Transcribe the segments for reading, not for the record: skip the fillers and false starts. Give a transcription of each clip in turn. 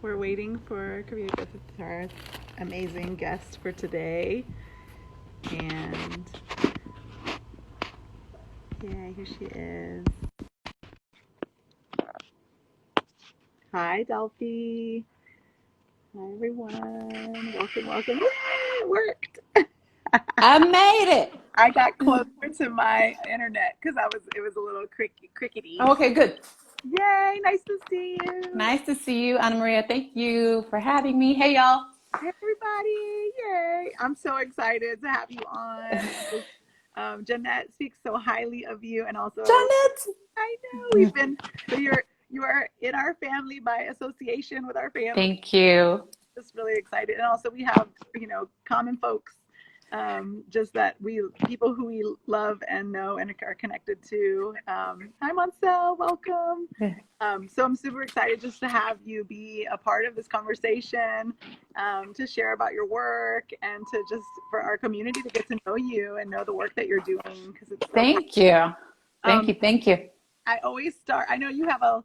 We're waiting for Karida Griffith, our amazing guest for today. And yeah, here she is. Hi, Delphi. Hi, everyone. Welcome, welcome. Yay, it worked. I made it. I got closer to my internet because it was a little crickety. Okay, good. Yay, nice to see you. Nice to see you, Anna Maria. Thank you for having me. Hey, y'all. Hey, everybody. Yay. I'm so excited to have you on. Jeanette speaks so highly of you, and also Janet. I know so you are in our family by association with our family. Thank you. Just really excited, and also we have common folks, just that people who we love and know and are connected to. Hi, Moncel, welcome. So I'm super excited just to have you be a part of this conversation, to share about your work and to just for our community to get to know you and know the work that you're doing because it's so Thank you. Thank you. I always start. I know you have a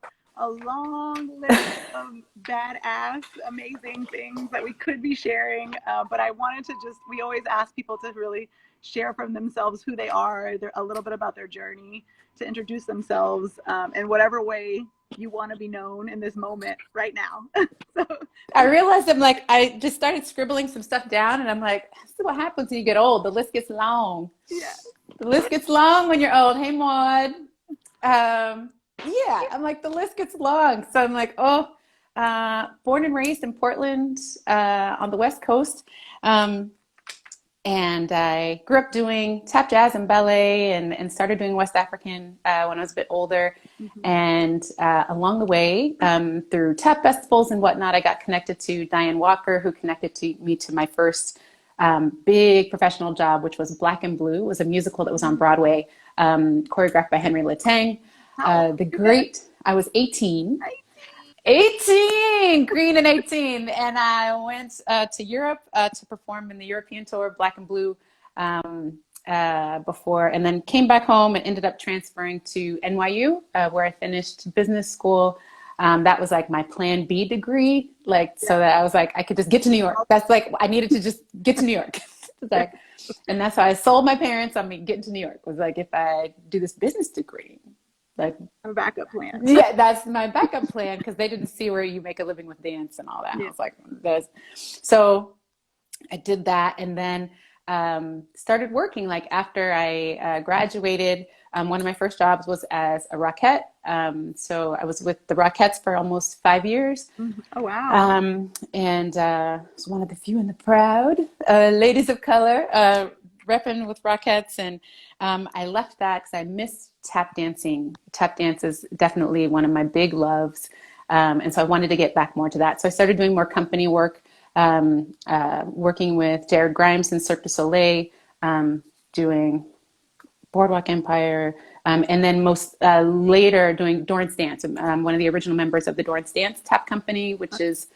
long list of badass, amazing things that we could be sharing, but I wanted to we always ask people to really share from themselves who they are, a little bit about their journey, to introduce themselves in whatever way you want to be known in this moment right now. So I realized I just started scribbling some stuff down, and I'm like, this is what happens when you get old. The list gets long. yeah. The list gets long when you're old. Hey, Maud. Yeah, I'm like, the list gets long. So I'm like, born and raised in Portland, on the West Coast. And I grew up doing tap jazz and ballet and started doing West African when I was a bit older. Mm-hmm. And along the way, through tap festivals and whatnot, I got connected to Diane Walker, who connected me to my first big professional job, which was Black and Blue. It was a musical that was on Broadway, choreographed by Henry Latang. I was 18. 18, green and 18. And I went to Europe to perform in the European tour of Black and Blue before, and then came back home and ended up transferring to NYU, where I finished business school. That was like my plan B degree, so that I was like, I could just get to New York. That's like, I needed to just get to New York. And that's how I sold my parents on me getting to New York, was like, if I do this business degree, like a backup plan. Yeah, that's my backup plan, because they didn't see where you make a living with dance and all that. Yeah. I was like, so I did that, and then started working. Like after I graduated, one of my first jobs was as a Rockette. So I was with the Rockettes for almost 5 years. Oh, wow. And was one of the few and the proud ladies of color repping with Rockettes. And I left that because I missed tap dancing. Tap dance is definitely one of my big loves. And so I wanted to get back more to that. So I started doing more company work, working with Jared Grimes and Cirque du Soleil, doing Boardwalk Empire, and then most later doing Dorrance Dance. I'm one of the original members of the Dorrance Dance Tap Company, which is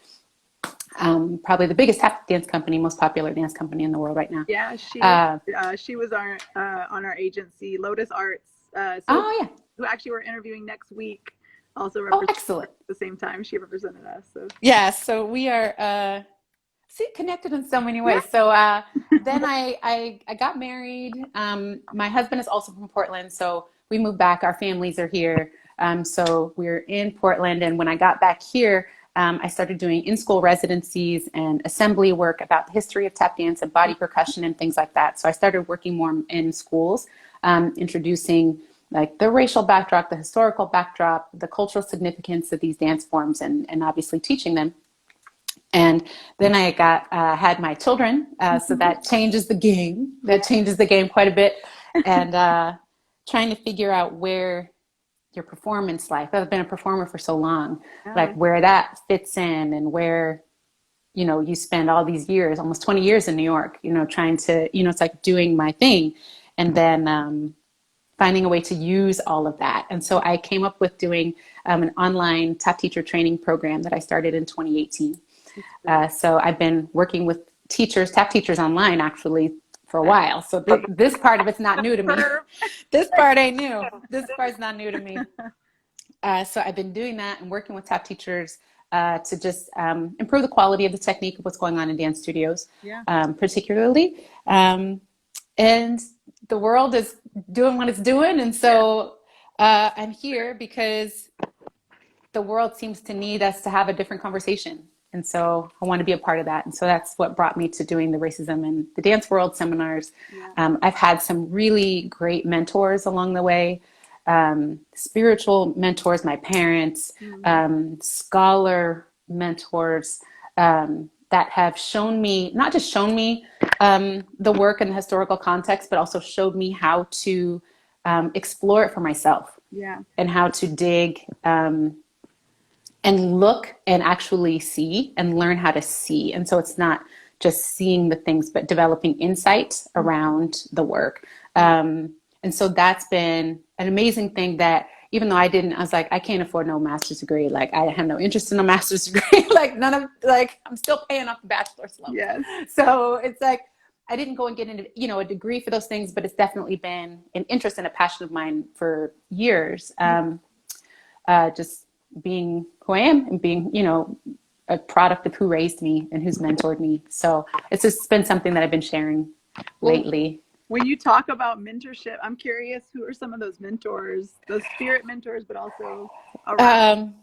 probably the biggest tap dance company, most popular dance company in the world right now. Yeah, she was on our agency, Lotus Arts. Who actually we're interviewing next week. Also, excellent. At the same time, she represented us. So yeah, so we are connected in so many ways. So then I got married. My husband is also from Portland, so we moved back. Our families are here, so we're in Portland. And when I got back here, I started doing in-school residencies and assembly work about the history of tap dance and body percussion and things like that. So I started working more in schools, introducing like the racial backdrop, the historical backdrop, the cultural significance of these dance forms, and obviously teaching them. And then I had my children, so that changes the game. That changes the game quite a bit. And trying to figure out where your performance life, I've been a performer for so long, like where that fits in, and where, you spend all these years, almost 20 years in New York, trying to, it's like doing my thing. And then finding a way to use all of that. And so I came up with doing an online tap teacher training program that I started in 2018. So I've been working with tap teachers online actually for a while. So this part of it's not new to me. This part ain't new. This part's not new to me. So I've been doing that and working with tap teachers to just improve the quality of the technique of what's going on in dance studios, particularly. And the world is doing what it's doing. And so I'm here because the world seems to need us to have a different conversation. And so I want to be a part of that. And so that's what brought me to doing the Racism in the Dance World seminars. I've had some really great mentors along the way, spiritual mentors, my parents, scholar mentors that have shown me, not just shown me the work and the historical context, but also showed me how to explore it for myself and how to dig and look and actually see and learn how to see. And so it's not just seeing the things, but developing insight around the work. And so that's been an amazing thing that even though I was like, I can't afford no master's degree. Like I have no interest in a master's degree. I'm still paying off the bachelor's loan. So it's like, I didn't go and get into, a degree for those things, but it's definitely been an interest and a passion of mine for years. Just being who I am and being, a product of who raised me and who's mentored me. So it's just been something that I've been sharing lately. When you talk about mentorship, I'm curious, who are some of those mentors, those spirit mentors, but also around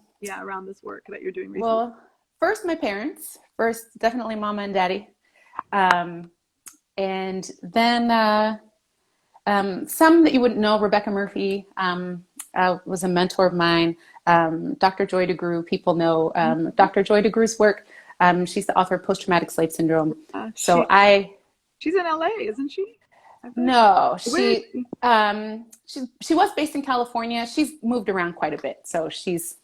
this work that you're doing recently? Well, first, my parents. First, definitely mama and daddy. And then some that you wouldn't know, Rebecca Murphy was a mentor of mine. Dr. Joy DeGruy, people know Dr. Joy DeGru's work. She's the author of Post-Traumatic Slave Syndrome. She's in LA, isn't she? No, she was based in California. She's moved around quite a bit, so she's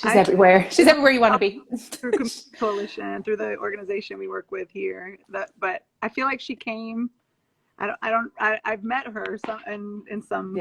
everywhere. She's everywhere you want to be. Through Coalition, through the organization we work with here. But I feel like she came. I've met her in some.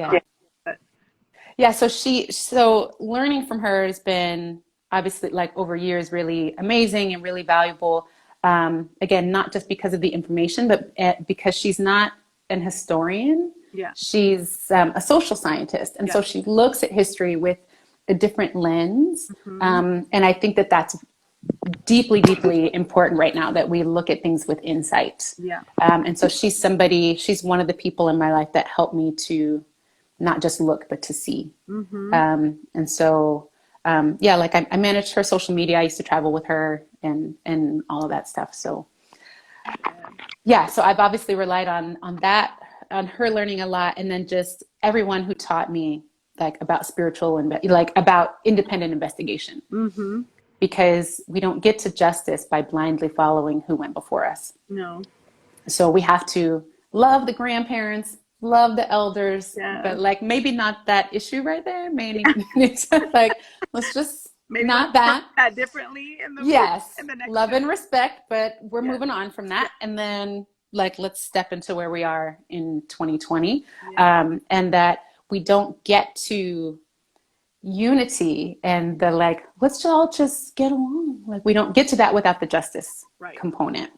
Yeah. So learning from her has been obviously like over years really amazing and really valuable. Again, not just because of the information, but because she's not an historian. She's a social scientist, and so she looks at history with a different lens. And I think that that's deeply, deeply important right now, that we look at things with insight. And so she's one of the people in my life that helped me to not just look, but to see. And so, like I managed her social media. I used to travel with her and all of that stuff. So so I've obviously relied on that, on her learning a lot. And then just everyone who taught me like about spiritual and like about independent investigation, because we don't get to justice by blindly following who went before us. No. So we have to love the grandparents, love the elders, but like maybe not that issue right there. Maybe like let's just maybe not that differently in the next love and respect, but we're moving on from that, and then like let's step into where we are in 2020, and that we don't get to unity and the like let's all just get along. Like we don't get to that without the justice component.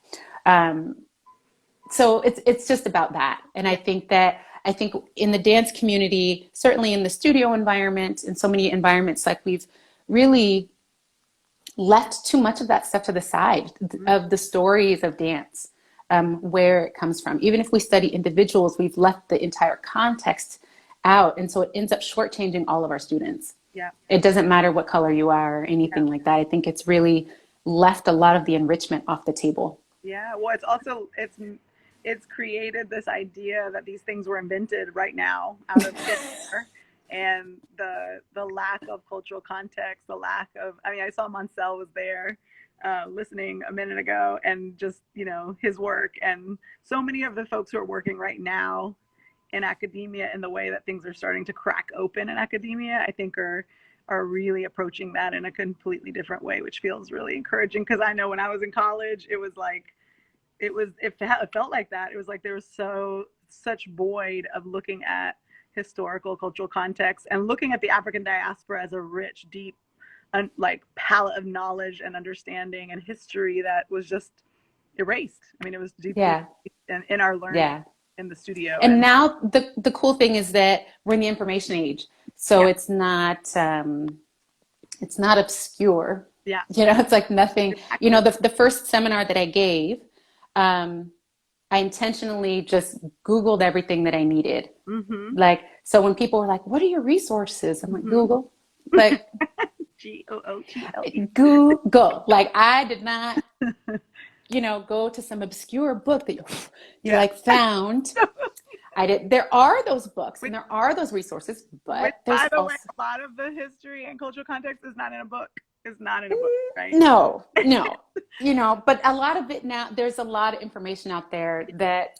So it's just about that. And I think in the dance community, certainly in the studio environment, in so many environments, like we've really left too much of that stuff to the side of the stories of dance, where it comes from. Even if we study individuals, we've left the entire context out. And so it ends up shortchanging all of our students. It doesn't matter what color you are or anything like that. I think it's really left a lot of the enrichment off the table. Well, it's also, it's created this idea that these things were invented right now out of thin air, and the lack of cultural context, I saw Moncel was there listening a minute ago, and just, his work, and so many of the folks who are working right now in academia and the way that things are starting to crack open in academia, I think are really approaching that in a completely different way, which feels really encouraging. Because I know when I was in college, it felt like that. It was like there was such void of looking at historical cultural context and looking at the African diaspora as a rich, deep, like palette of knowledge and understanding and history that was just erased. I mean, it was deeply in our learning in the studio. And now the cool thing is that we're in the information age, so it's not obscure. Yeah. You know, it's like nothing, you know, the first seminar that I gave, I intentionally just Googled everything that I needed. Mm-hmm. Like, so when people were like, what are your resources? I'm like, Mm-hmm. Google. Like, Google. Google. Like, I did not, you know, go to some obscure book that you Yeah. like found. I did. There are those books and Which, there are those resources, which, but there's by the way, also, a lot of the history and cultural context is not in a book. Is not in a book, right? no, no, you know, but a lot of it now, there's a lot of information out there that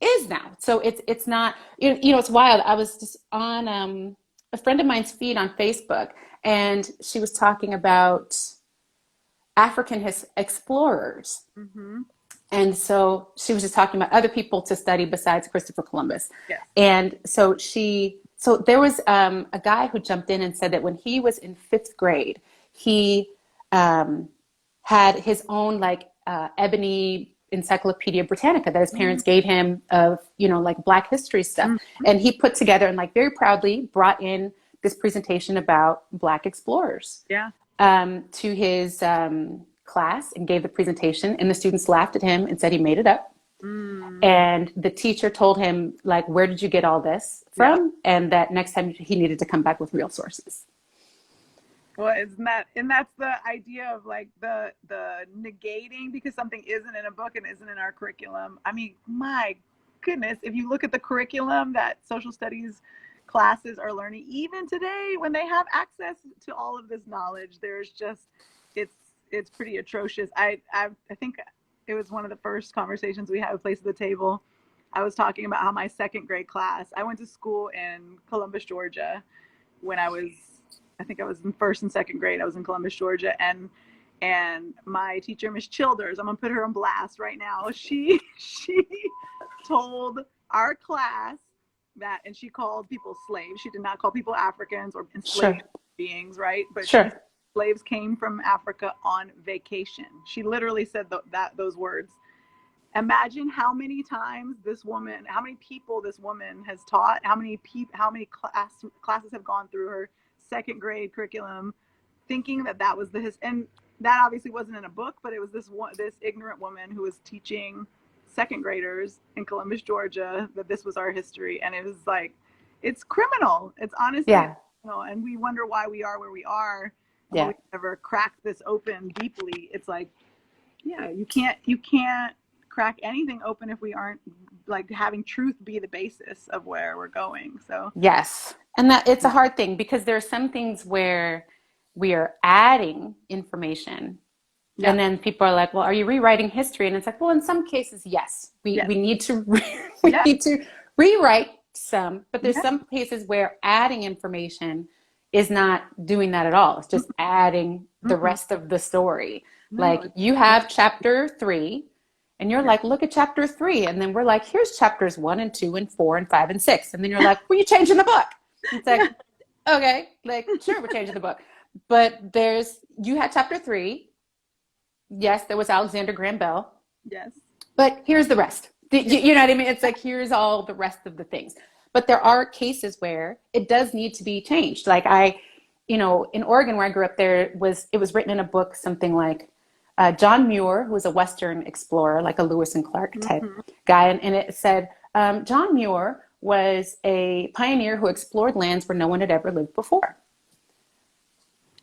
is now. So it's not, you know, it's wild. I was just on a friend of mine's feed on Facebook, and she was talking about African explorers. Mm-hmm. And so she was just talking about other people to study besides Christopher Columbus. Yes. And so there was a guy who jumped in and said that when he was in fifth grade, he had his own like ebony Encyclopedia Britannica that his parents gave him of, you know, like Black history stuff. Mm-hmm. And he put together and like very proudly brought in this presentation about Black explorers Yeah. to his class and gave the presentation, and the students laughed at him and said he made it up. Mm. And the teacher told him, like, where did you get all this Yeah. from? And that next time he needed to come back with real sources. Well, isn't that, and that's the idea of like the negating because something isn't in a book and isn't in our curriculum. I mean, my goodness, if you look at the curriculum that social studies classes are learning, even today when they have access to all of this knowledge, there's just it's pretty atrocious. I think it was one of the first conversations we had with Place at the Table. I was talking about how my second grade class, I went to school in Columbus, Georgia when I think I was in first and second grade. I was in Columbus, Georgia, and my teacher, Miss Childers, I'm gonna put her on blast right now. She told our class that, and she called people slaves. She did not call people Africans or enslaved beings, right? But she said slaves came from Africa on vacation. She literally said those words. Imagine how many times this woman, how many people this woman has taught, how many classes have gone through her second grade curriculum, thinking that was and that obviously wasn't in a book, but it was this ignorant woman who was teaching second graders in Columbus, Georgia, that this was our history, and it was like, it's criminal. It's honestly, and we wonder why we are where we are. And we never cracked this open deeply. It's like, yeah, you can't crack anything open if we aren't like having truth be the basis of where we're going. So yes, and that it's a hard thing because there are some things where we are adding information, and then people are like, well, are you rewriting history? And it's like, well, in some cases, yes, we need to need to rewrite some, but there's some cases where adding information is not doing that at all. It's just adding the rest of the story. Like you have chapter 3 and you're like, look at chapter 3. And then we're like, here's chapters 1 and 2 and 4 and 5 and 6. And then you're like, well, you're changing the book. It's like, okay, like, sure, we're changing the book. But you had chapter 3. Yes, there was Alexander Graham Bell. Yes. But here's the rest. You know what I mean? It's like, here's all the rest of the things. But there are cases where it does need to be changed. Like in Oregon where I grew up, it was written in a book, something like John Muir, who was a Western explorer, like a Lewis and Clark type guy. And it said, John Muir was a pioneer who explored lands where no one had ever lived before.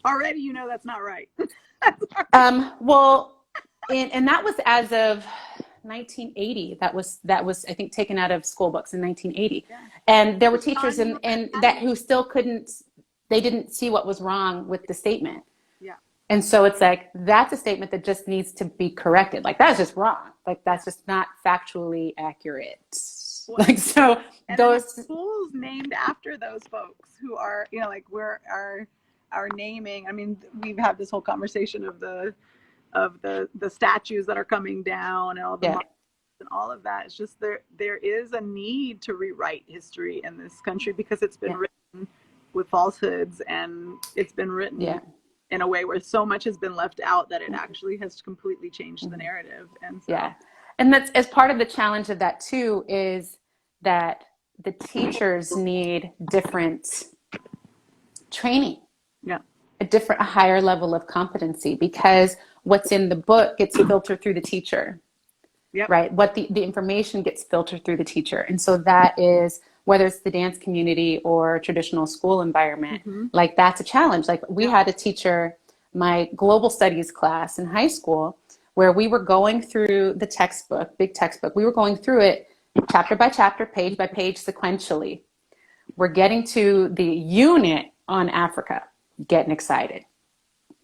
Already, that's not right. Well, and that was as of 1980. That was I think taken out of school books in 1980. Yeah. And there were teachers and that who still they didn't see what was wrong with the statement. Yeah. And so it's like, that's a statement that just needs to be corrected. Like, that's just wrong. Like, that's just not factually accurate. Well, like, so those schools named after those folks who are, like we're our naming. I mean, we've had this whole conversation of the statues that are coming down and all the monuments and all of that. It's just there is a need to rewrite history in this country because it's been written with falsehoods, and it's been written in a way where so much has been left out that it actually has completely changed the narrative. And so, and that's as part of the challenge of that too, is that the teachers need different training. Yeah. a higher level of competency, because what's in the book gets filtered through the teacher. Yep. Right? What the information gets filtered through the teacher. And so that is, whether it's the dance community or traditional school environment, like that's a challenge. Like we had a teacher, my global studies class in high school, where we were going through the textbook, big textbook. We were going through it chapter by chapter, page by page, sequentially. We're getting to the unit on Africa, getting excited.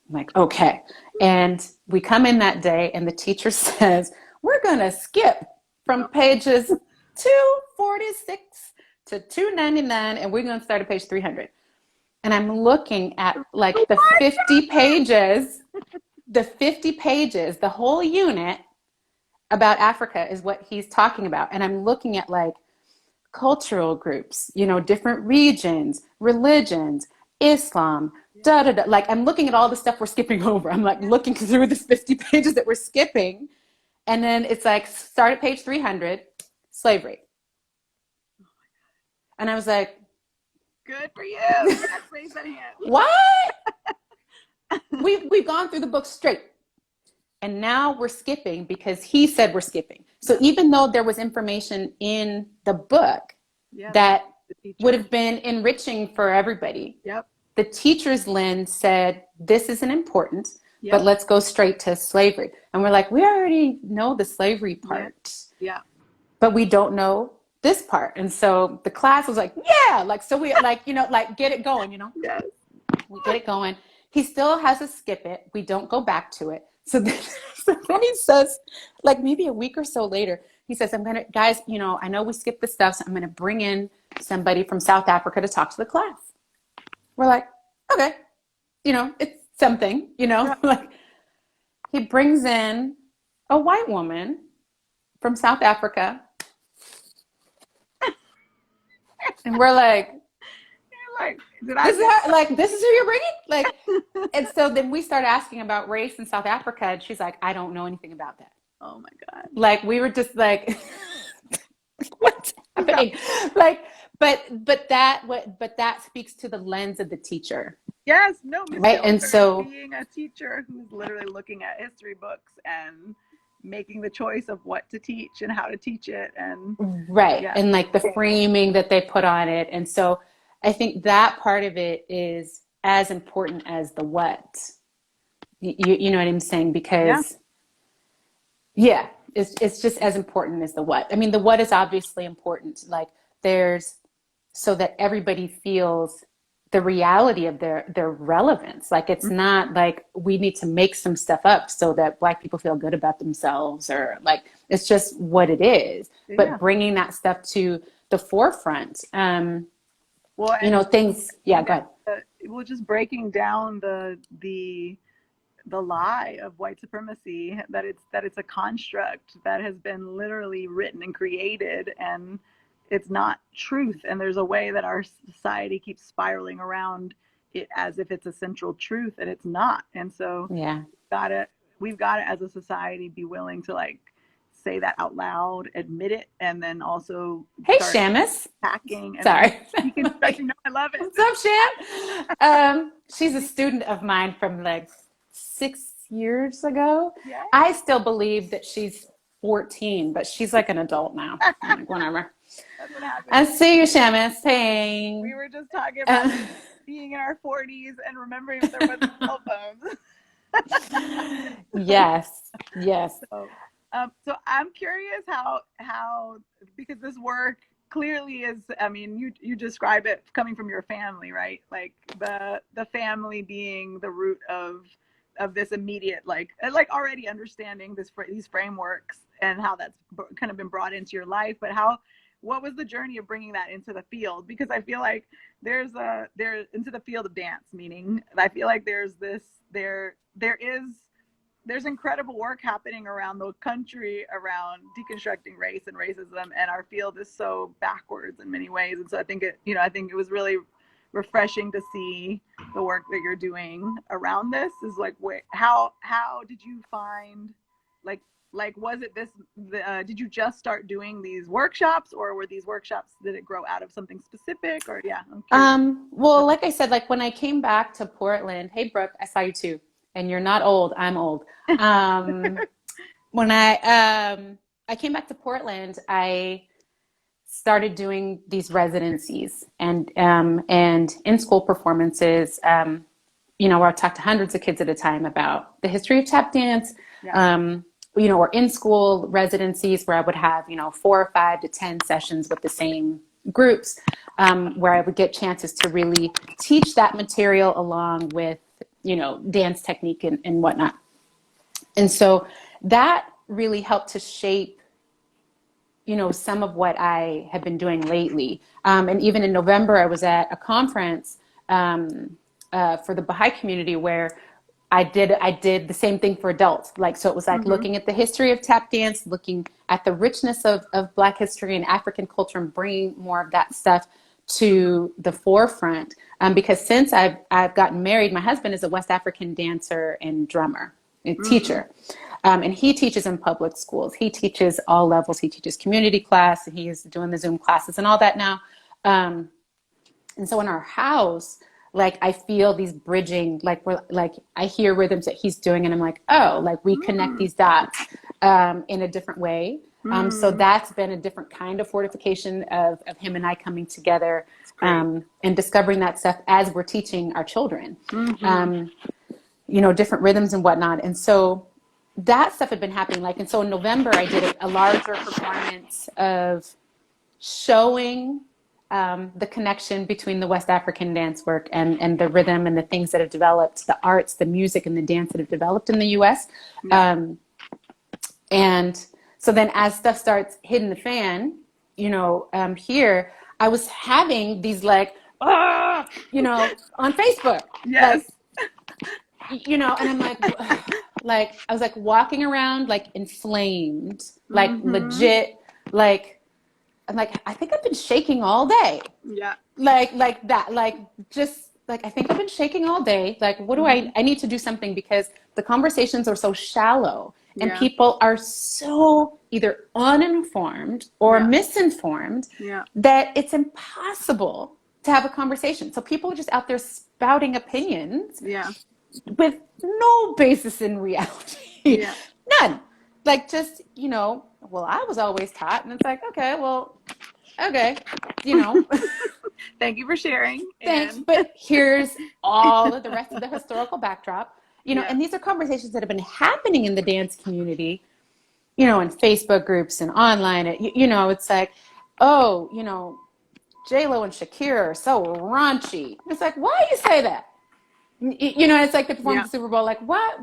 I'm like, okay. And we come in that day and the teacher says, we're going to skip from pages 246 to 299, and we're going to start at page 300. And I'm looking at like the 50 pages, the whole unit about Africa is what he's talking about. And I'm looking at like cultural groups, you know, different regions, religions, Islam, like I'm looking at all the stuff we're skipping over. I'm like looking through the 50 pages that we're skipping. And then it's like, start at page 300, slavery. And I was like, good for you. Yes, raise that hand. What? We've gone through the book straight. And now we're skipping because he said we're skipping. So even though there was information in the book that would have been enriching for everybody, the teacher's lens said, this isn't important, but let's go straight to slavery. And we're like, we already know the slavery part. But we don't know this part. And so the class was like, like, so we like, you know, like get it going, you know? We get it going. He still has to skip it. We don't go back to it. So then he says, like maybe a week or so later, he says, guys, you know, I know we skipped this stuff, so I'm going to bring in somebody from South Africa to talk to the class. We're like, okay, you know, it's something, you know, like he brings in a white woman from South Africa. And we're like, this is who you're bringing? Like, and so then we start asking about race in South Africa, and she's like, I don't know anything about that. Oh my God. Like, we were just like, what's happening? Like, but that speaks to the lens of the teacher. Yes, no, right. And so being a teacher who's literally looking at history books and making the choice of what to teach and how to teach it, and and like the framing that they put on it. And so I think that part of it is as important as the what. You know what I'm saying? Because it's just as important as the what. I mean, the what is obviously important. Like so that everybody feels the reality of their relevance. Like it's not like we need to make some stuff up so that Black people feel good about themselves, or like it's just what it is. But bringing that stuff to the forefront. Well, you know, things. Yeah, go ahead. Well, just breaking down the lie of white supremacy, that it's a construct that has been literally written and created, and it's not truth. And there's a way that our society keeps spiraling around it as if it's a central truth, and it's not. And so we've got to as a society be willing to like say that out loud, admit it, and then also Shamus hacking. Sorry. I love it. What's up, Sham? She's a student of mine from like 6 years ago. Yeah. I still believe that she's 14, but she's like an adult now. Like, whatever. That's what happened. I see you, Shamus. Hey. We were just talking about being in our 40s and remembering there wasn't cell phones. Yes. So I'm curious how because this work clearly is, I mean, you describe it coming from your family, right? Like the family being the root of this immediate, like already understanding these frameworks and how that's kind of been brought into your life. But what was the journey of bringing that into the field? Because I feel like there's into the field of dance, meaning I feel like there's incredible work happening around the country around deconstructing race and racism, and our field is so backwards in many ways. And so I think it was really refreshing to see the work that you're doing around this. Is like, how did you find like was it this, did you just start doing these workshops, or were these workshops, did it grow out of something specific, or yeah, I'm curious. Well, like I said, like when I came back to Portland, hey Brooke, I saw you too, and you're not old, I'm old. When I came back to Portland, I started doing these residencies and in-school performances, where I talked to hundreds of kids at a time about the history of tap dance, Yeah. or in-school residencies where I would have, 4 or 5 to 10 sessions with the same groups, where I would get chances to really teach that material along with, dance technique and whatnot. And so that really helped to shape, some of what I have been doing lately. And even in November, I was at a conference for the Baha'i community where I did the same thing for adults. Like, so it was like looking at the history of tap dance, looking at the richness of Black history and African culture, and bringing more of that stuff to the forefront. Because since I've gotten married, my husband is a West African dancer and drummer, and teacher. And he teaches in public schools. He teaches all levels. He teaches community class. And he is doing the Zoom classes and all that now. And so in our house, like I feel these bridging, like I hear rhythms that he's doing, and I'm like, oh, like we connect these dots in a different way. So that's been a different kind of fortification of him and I coming together and discovering that stuff as we're teaching our children, different rhythms and whatnot. And so that stuff had been happening. And so in November, I did a larger performance of showing the connection between the West African dance work and the rhythm and the things that have developed, the arts, the music, and the dance that have developed in the U.S. And so then as stuff starts hitting the fan, here, I was having these on Facebook. Yes. And I'm like, I was like walking around like inflamed, like legit, like, I'm like, I think I've been shaking all day. Yeah. Like that, just I think I've been shaking all day. Like, what do I need to do something, because the conversations are so shallow and people are so either uninformed or misinformed that it's impossible to have a conversation. So people are just out there spouting opinions with no basis in reality. None. Like, just, well, I was always taught, and it's like, okay. Thank you for sharing. Thanks, but here's all of the rest of the historical backdrop, and these are conversations that have been happening in the dance community, in Facebook groups and online. It's like, oh, J-Lo and Shakira are so raunchy. It's like, why do you say that? It's like the performance of the Super Bowl. Like, why?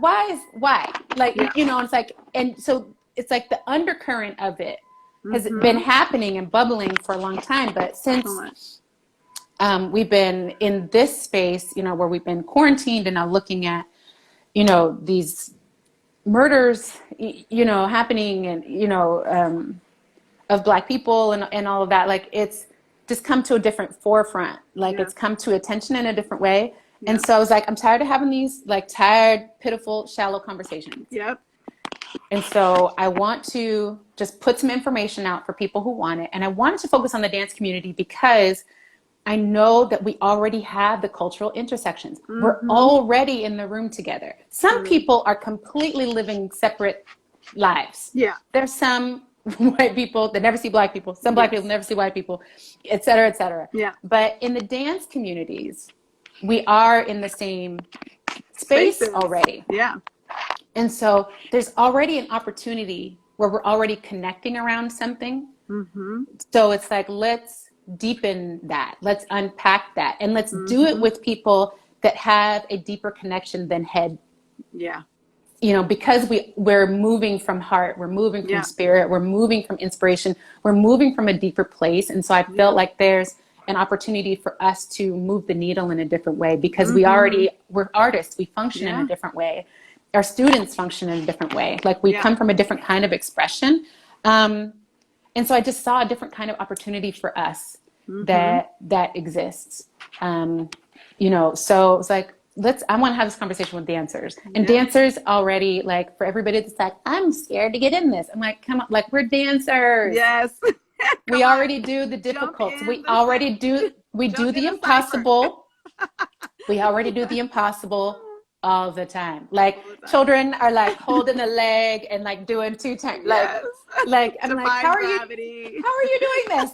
Like, it's like, and so it's like the undercurrent of it has been happening and bubbling for a long time. But since we've been in this space, where we've been quarantined and now looking at, these murders, happening and, of Black people and all of that, like it's just come to a different forefront. Like it's come to attention in a different way. And so I was like, I'm tired of having these tired, pitiful, shallow conversations. Yep. And so I want to just put some information out for people who want it. And I wanted to focus on the dance community because I know that we already have the cultural intersections. We're already in the room together. Some people are completely living separate lives. Yeah. There's some white people that never see Black people. Some Black people never see white people, et cetera, et cetera. Yeah. But in the dance communities, we are in the same space already. Yeah. And so there's already an opportunity where we're already connecting around something. So it's like, let's deepen that. Let's unpack that. And let's do it with people that have a deeper connection than head. Yeah. Because we're moving from heart, we're moving from spirit, we're moving from inspiration, we're moving from a deeper place. And so I felt like there's an opportunity for us to move the needle in a different way, because we're artists, we function in a different way. Our students function in a different way. Like we come from a different kind of expression. And so I just saw a different kind of opportunity for us that exists. So it was like, I want to have this conversation with dancers. And Yeah. dancers already, like, for everybody that's like, I'm scared to get in this. I'm like, come on, like, we're dancers. Yes. We Come already on. do the Jump difficult. in the We do jump in the the cipher. impossible. We already do the impossible all the time. Like, All the time. children are like holding a leg and like doing 2 times. Yes. Like I'm like, Defying gravity. how are you doing this?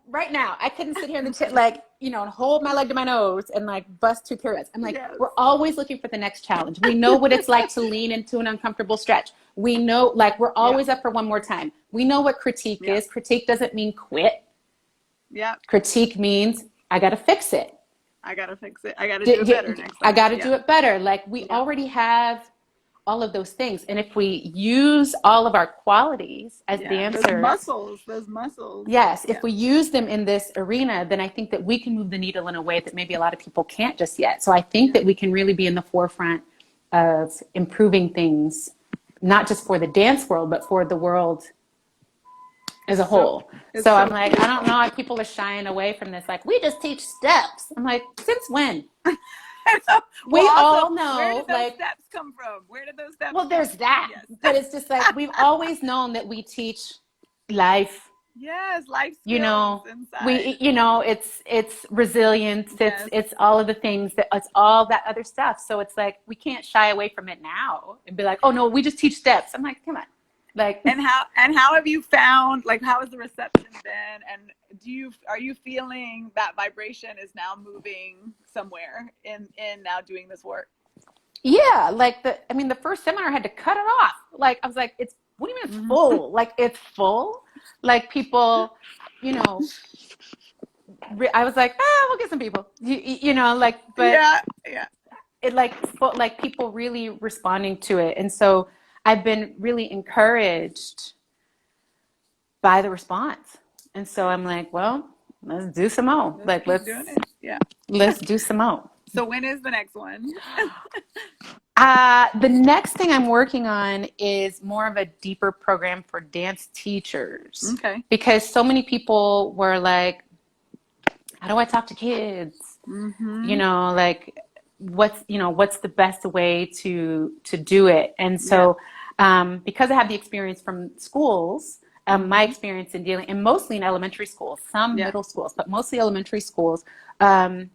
Right now, I couldn't sit here in the chair, like, you know, and hold my leg to my nose and like bust 2 pirouettes. I'm like, Yes. we're always looking for the next challenge. We know what it's like to lean into an uncomfortable stretch. We know, like, we're always up for one more time. We know what critique is. Critique doesn't mean quit. Yeah. Critique means I got to fix it. I got to fix it. I got to do it better next time. I got to do it better. Like, we already have all of those things. And if we use all of our qualities as dancers, those muscles. Yes, if we use them in this arena, then I think that we can move the needle in a way that maybe a lot of people can't just yet. So I think that we can really be in the forefront of improving things, not just for the dance world, but for the world as a whole. So I'm like, I don't know why people are shying away from this. Like, we just teach steps. I'm like, since when? We all know. Where did those steps come from? Where did those steps Well, there's that. Yes. But it's just like, we've always known that we teach life. Yes, life skills. You know, inside. it's resilience. It's all of the things it's all that other stuff. So it's like, we can't shy away from it now and be like, oh no, we just teach steps. I'm like, come on. Like, and how have you found, like, how has the reception been, and are you feeling that vibration is now moving somewhere in now doing this work? Yeah, like the first seminar I had to cut it off. Like, I was like, what do you mean it's full? Like, it's full? Like, people, you know, I was like, we'll get some people, you know, like, but yeah. It like people really responding to it. And so I've been really encouraged by the response. And so I'm like, well, let's do some more. Let's doing it. Yeah. Let's do some more. So when is the next one? The next thing I'm working on is more of a deeper program for dance teachers. Okay. Because so many people were like, how do I talk to kids? Mm-hmm. You know, like, what's the best way to do it? And so because I have the experience from schools, my experience in dealing, and mostly in elementary schools, some middle schools, but mostly elementary schools, I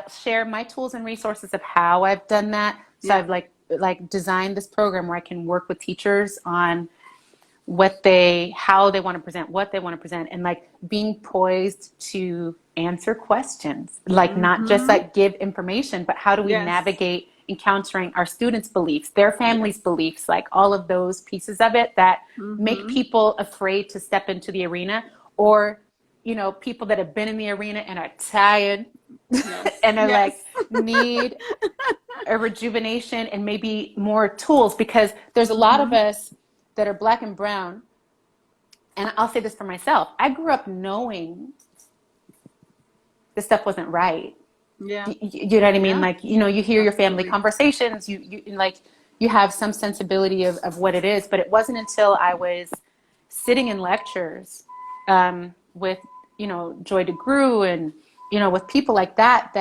share my tools and resources of how I've done that. So I've like designed this program where I can work with teachers on how they want to present, what they want to present, and like being poised to answer questions, like not just like give information, but how do we navigate encountering our students' beliefs, their families' beliefs, like all of those pieces of it that make people afraid to step into the arena, or, you know, people that have been in the arena and are tired and are like, need a rejuvenation and maybe more tools, because there's a lot of us that are Black and brown. And I'll say this for myself. I grew up knowing this stuff wasn't right. Yeah. You know what I mean? Like, you know, you hear your family conversations, you have some sensibility of what it is, but it wasn't until I was sitting in lectures with, you know, Joy DeGruy and, you know, with people like that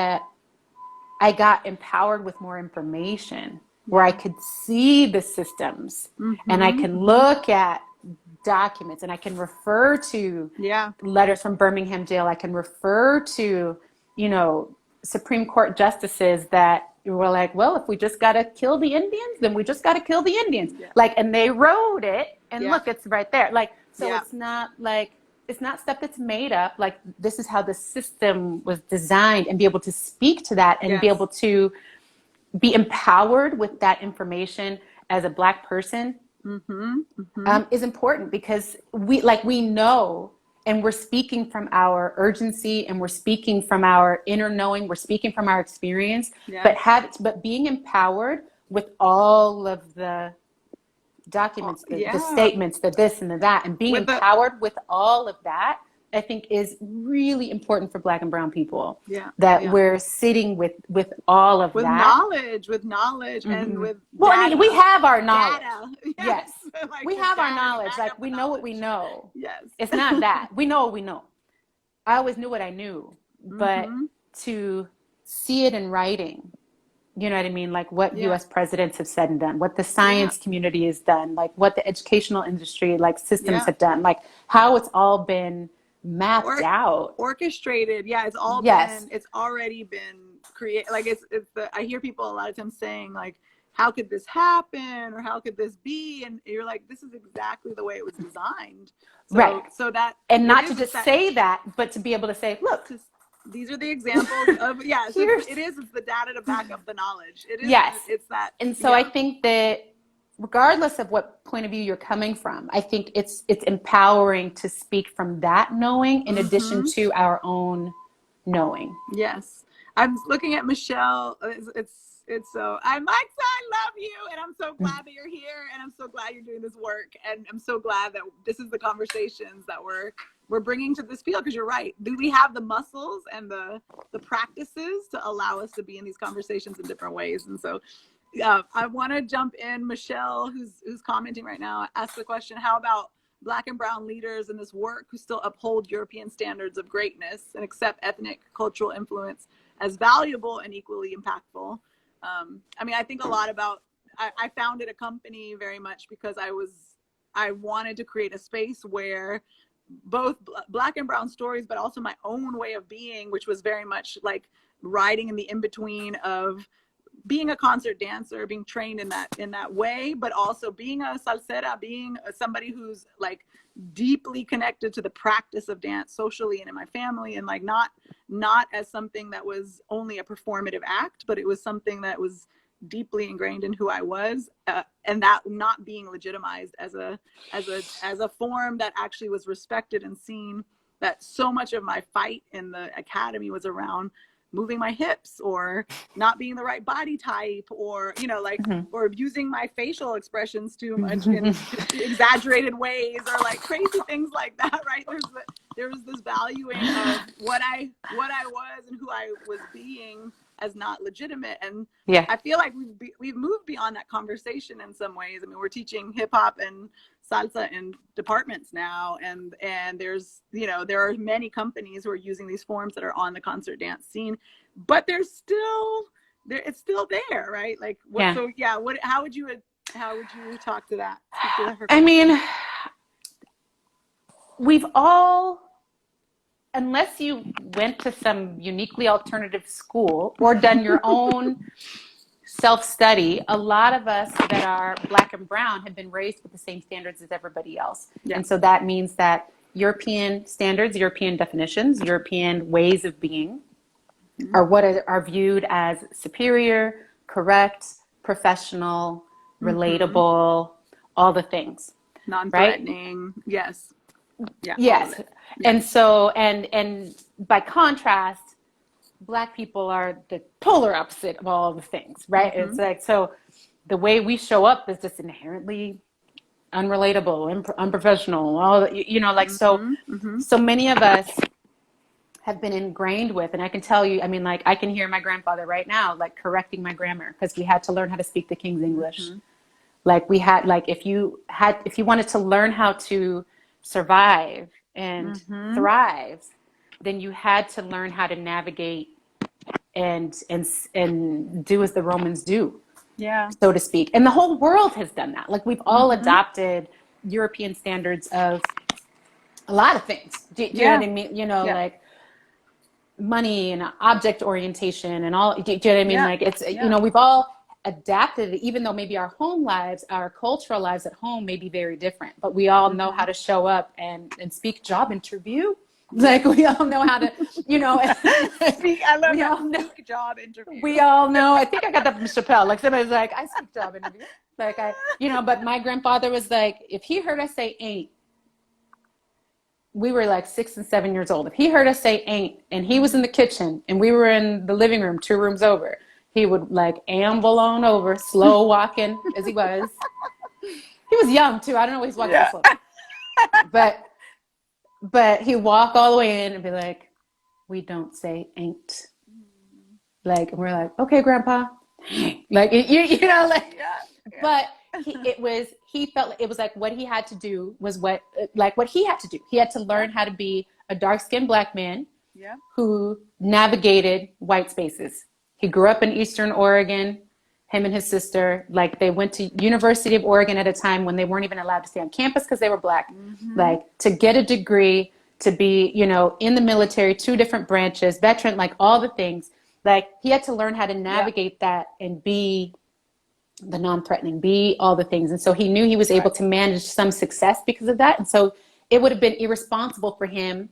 I got empowered with more information, where I could see the systems and I can look at documents and I can refer to letters from Birmingham jail. I can refer to, you know, Supreme Court justices that were like, well, if we just got to kill the Indians, then we just got to kill the Indians. Yeah. Like, and they wrote it, and look, it's right there. Like, so it's not like, it's not stuff that's made up. Like, this is how the system was designed, and be able to speak to that and be able to be empowered with that information as a Black person is important, because we know, and we're speaking from our urgency, and we're speaking from our inner knowing, we're speaking from our experience, but being empowered with all of the documents, the statements, the this and the that, and being empowered with all of that, I think is really important for Black and brown people. We're sitting with all of that. With knowledge and with well, data. I mean, we have our knowledge. Yes. Like, we have our knowledge. Like, we know what we know. Yes. It's not that. We know what we know. I always knew what I knew, but to see it in writing. You know what I mean? Like what US presidents have said and done, what the science community has done, like what the educational industry, like systems have done, like how it's all been mapped out. Orchestrated. Yeah, it's all it's already been created. Like I hear people a lot of times saying like, how could this happen? Or how could this be? And you're like, this is exactly the way it was designed. So, right. So that, and not to just say that, but to be able to say, look, these are the examples of, so it's the data to back up the knowledge. It is, it's that. And so I think that regardless of what point of view you're coming from, I think it's empowering to speak from that knowing in addition to our own knowing. Yes. I'm looking at Michelle. It's so, I'm like, I love you. And I'm so glad that you're here. And I'm so glad you're doing this work. And I'm so glad that this is the conversations that we're bringing to this field. Because you're right. Do we have the muscles and the practices to allow us to be in these conversations in different ways? And so I want to jump in. Michelle, who's commenting right now, asked the question, how about Black and brown leaders in this work who still uphold European standards of greatness and accept ethnic cultural influence as valuable and equally impactful? I mean, I think a lot about, I founded a company very much because I wanted to create a space where both Black and brown stories, but also my own way of being, which was very much like riding in the in-between of being a concert dancer, being trained in that way, but also being a salsera, being somebody who's like deeply connected to the practice of dance socially and in my family, and like not as something that was only a performative act, but it was something that was deeply ingrained in who I was, and that not being legitimized as a form that actually was respected and seen. That so much of my fight in the academy was around moving my hips or not being the right body type, or or using my facial expressions too much in exaggerated ways, or like crazy things like that, right? There was this valuing of what I was and who I was being as not legitimate. And I feel like we've moved beyond that conversation in some ways. I mean, we're teaching hip hop and salsa in departments now, and there's there are many companies who are using these forms that are on the concert dance scene, but it's still there, right? Like how would you talk to that? I mean, we've all, unless you went to some uniquely alternative school or done your own self-study, a lot of us that are Black and brown have been raised with the same standards as everybody else. And so that means that European standards, European definitions, European ways of being are what are viewed as superior, correct, professional, relatable, all the things. Non-threatening, right? Yes. Yeah. Yes. And so, and by contrast, Black people are the polar opposite of all of the things, right? It's like, so the way we show up is just inherently unrelatable, unprofessional, all so many of us have been ingrained with, and I can tell you, I mean, like I can hear my grandfather right now, like correcting my grammar because we had to learn how to speak the King's English. Like we had, like if you wanted to learn how to survive and thrive, then you had to learn how to navigate and do as the Romans do, so to speak. And the whole world has done that. Like we've all adopted European standards of a lot of things. Do you know what I mean? Like money and object orientation and all. Do you know what I mean? Like it's we've all adapted it, even though maybe our home lives, our cultural lives at home may be very different, but we all know how to show up and speak job interview. Like we all know how to, speak. I love that. Speak job interview. We all know. I think I got that from Chappelle. Like somebody's like, I speak job interview. Like but my grandfather was like, if he heard us say ain't, we were like 6 and 7 years old. If he heard us say ain't, and he was in the kitchen and we were in the living room 2 rooms over, he would like amble on over, slow walking as he was. He was young too. I don't know what he's walking slow. But he'd walk all the way in and be like, we don't say ain't. Like, and we're like, okay, Grandpa. Like, but he felt it was like what he had to do was what he had to do. He had to learn how to be a dark-skinned Black man Yeah. who navigated white spaces. He grew up in Eastern Oregon, him and his sister, like they went to University of Oregon at a time when they weren't even allowed to stay on campus because they were Black, like to get a degree, to be, you know, in the military, 2 different branches, veteran, like all the things. Like he had to learn how to navigate that and be the non-threatening, be all the things. And so he knew he was able to manage some success because of that. And so it would have been irresponsible for him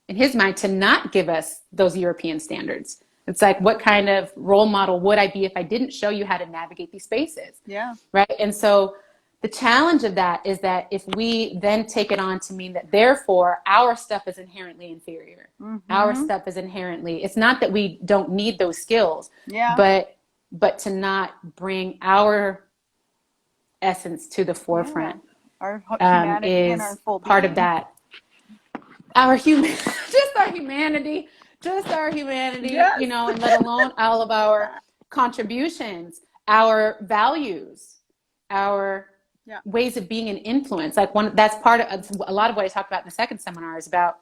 in his mind to not give us those European standards. It's like, what kind of role model would I be if I didn't show you how to navigate these spaces? Yeah. Right. And so the challenge of that is that if we then take it on to mean that therefore our stuff is inherently inferior, our stuff is inherently, it's not that we don't need those skills, but to not bring our essence to the forefront our humanity is and our full part being. of that. Our human, just our humanity, Yes. you know, and let alone all of our contributions, our values, our ways of being an influence. Like that's part of a lot of what I talked about in the second seminar is about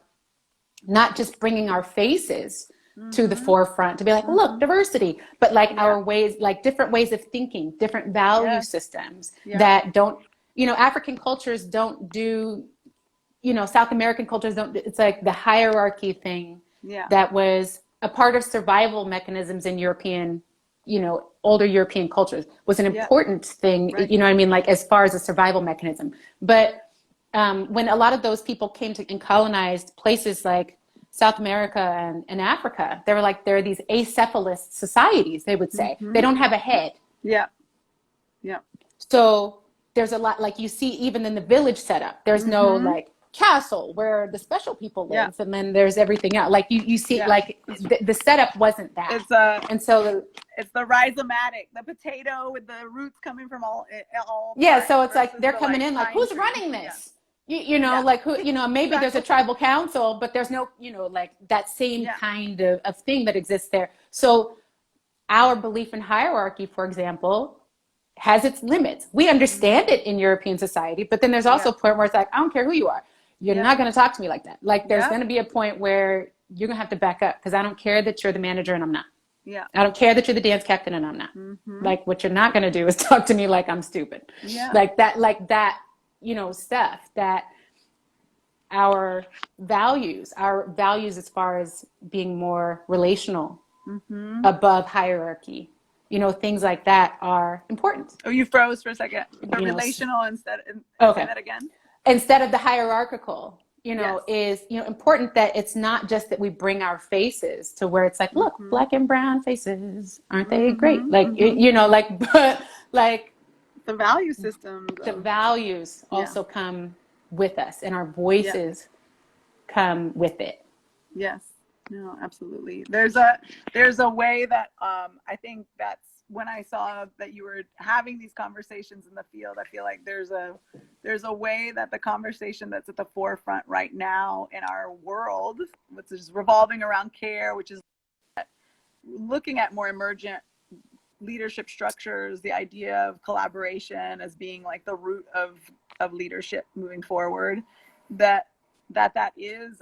not just bringing our faces to the forefront to be like, look, diversity, but like our ways, like different ways of thinking, different value systems that don't, you know, African cultures don't do, you know, South American cultures don't, it's like the hierarchy thing that was a part of survival mechanisms in European, you know, older European cultures was an important thing, you know what I mean? Like as far as a survival mechanism. But when a lot of those people came to and colonized places like South America and Africa, they were like, there are these acephalous societies, they would say. They don't have a head. Yeah. So there's a lot, like you see even in the village setup, there's no like castle where the special people live, and then there's everything else. Like you see, like the setup wasn't that. It's the rhizomatic, the potato with the roots coming from all so it's like they're coming in like, who's running this? You know, like who, you know, maybe there's a tribal council, but there's no, you know, like that same kind of thing that exists there. So our belief in hierarchy, for example, has its limits. We understand it in European society, but then there's also a point where it's like, I don't care who you are. You're not going to talk to me like that. Like there's going to be a point where you're going to have to back up because I don't care that you're the manager and I'm not. I don't care that you're the dance captain and I'm not. Like what you're not going to do is talk to me like I'm stupid. Like that, you know, stuff that our values as far as being more relational, above hierarchy, you know, things like that are important. Oh, you froze for a second. The relational instead. Say that again. Instead of the hierarchical, you know, is, you know, important that it's not just that we bring our faces to where it's like, look, Black and brown faces, aren't they great? Like, you know, like, but like the value system, the values also come with us and our voices come with it. Yes. No, absolutely. There's a way that I think that's when I saw that you were having these conversations in the field, I feel like there's a way that the conversation that's at the forefront right now in our world, which is revolving around care, which is looking at more emergent leadership structures, the idea of collaboration as being like the root of leadership moving forward, that is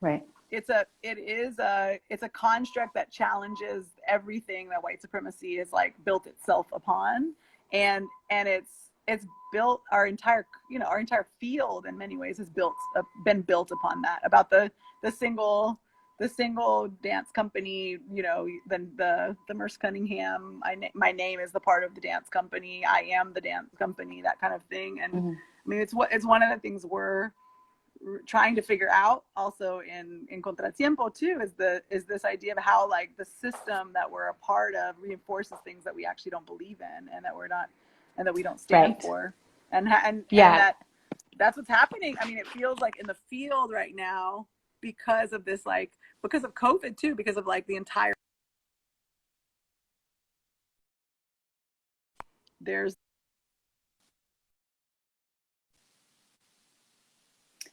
right. It's a construct that challenges everything that white supremacy is like built itself upon, and it's built our entire field in many ways has been built upon that, about the single dance company, you know, then the Merce Cunningham, my name is the part of the dance company, I am the dance company, that kind of thing. And I mean, it's one of the things we're trying to figure out also in Contratiempo too, is this idea of how like the system that we're a part of reinforces things that we actually don't believe in and that we don't stand for, and that's what's happening. I mean, it feels like in the field right now because of this, like because of COVID too, because of like the entire